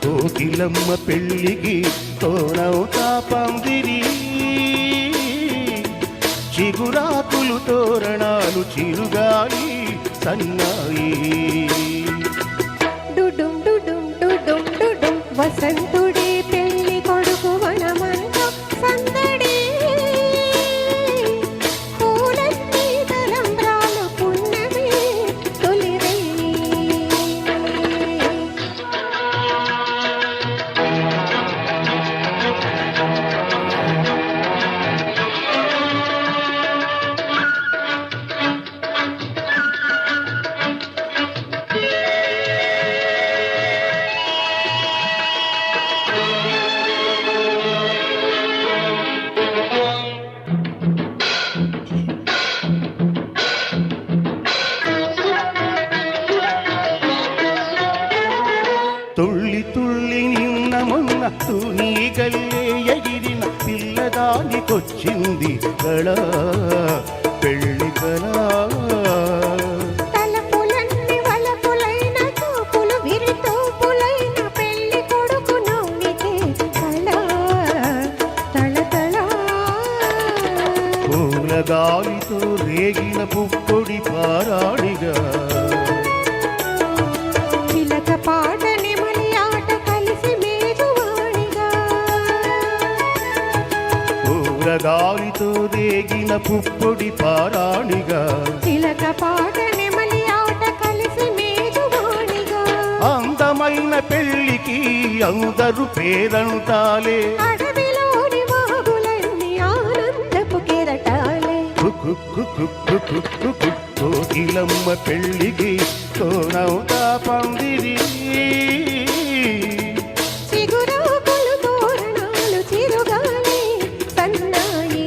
కోకిలమ్మ పెళ్ళికి తోనవుతా పందిరి చిగురాకులు తోరణాలు చిరుగాలి సన్నాయి డుడుం డుడుం డుడుం డుడుం వసంతుడే పెళ్లి కొడుకు వనమంతా సందడి పూలన్నీ తలంబ్రాలు పున్నమి తొలిరై తుళ్ళి తుళ్ళి నిన్న మొన్న తూనీ గల్లే ఎగిరిన పిల్లదానికొచ్చింది కళ పెళ్ళి కళ తలపులన్నీ వలపులైన చూపులు విరితూపులైన పెళ్లి కొడుకు నవ్వితే కళ తళతళ పూలగాలితో రేగిన పుప్పొడి పారాడిగా చిలక పాట నెమలి ఆట కలిసి మేజువాణిగా పూలగాలితో రేగిన పుప్పొడి పారాడిగా చిలక పాట నెమలి ఆట కలిసి మేజువాణిగా అందమైన పెళ్ళికి అందరూ పేరంటాలే అడవిలోని వాగులన్నీ ఆనందపు కెరటాలే కోకిలమ్మ పెళ్ళికి తోనవుతా పందిరి చిగురాకులు తోరణాలు చిరుగాలి సన్నాయి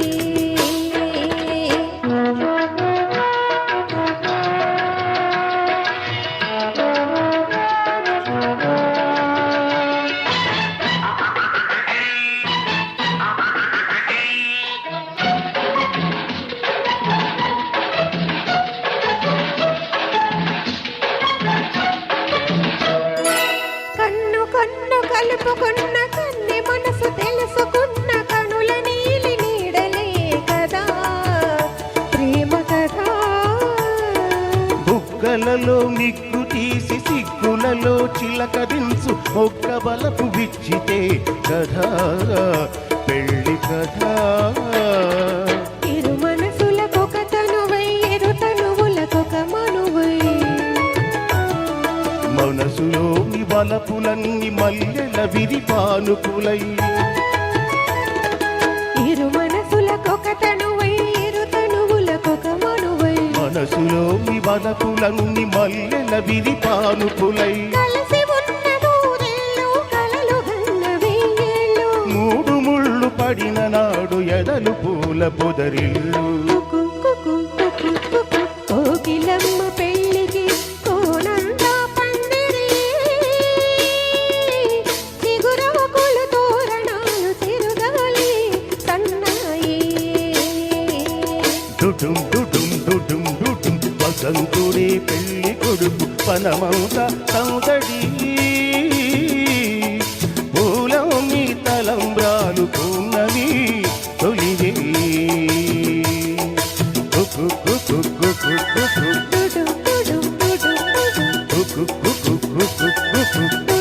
కన్ను కన్ను కలుపుకున్న కన్ని మనసు తెలుసుకున్న కనుల నీలి నీడలే కదా ప్రేమ కదా బుగ్గలలో మిగ్గు తీసి సిగ్గులలో చిలకరించు ఒక్క బలపు విచ్చితే కథా పెళ్ళి కథా ఇరు మనసులకొక తనువై ఇరు తనువులకొక మనువై మనసులోని బలపులన్నీ మల్లెల విరిపానుకులై ఇరు మనసులకొక తనువై ఇరు తనువులకొక మనువై మనసులోని బలపులన్నీ మల్లెల విరిపానుకులై కలిసి ఉన్న ఊరేళ్ళు కలలు గన్న వెయ్యేళ్ళు మూడు ముళ్ళు పడిన నాడు ఎదలు పూల పొదరిల్లు కుకు కుకు కుకు కుకు కోకిలమ్మ పెళ్ళికి కోనంతా పందిరి చిగురాకులు తోరణాలు చిరుగాలి సన్నాయి డుడుం డుడుం డుడుం డుడుం వసంతుడే పెళ్ళి కొడుకు పనమౌత సందడి పూలం మీ తలంబ్రాలు పూన్నవి తొలివే కుకు కుకు కుకు కుకు డుడు డుడు డుడు డుడు కుకు కుకు కుకు కుకు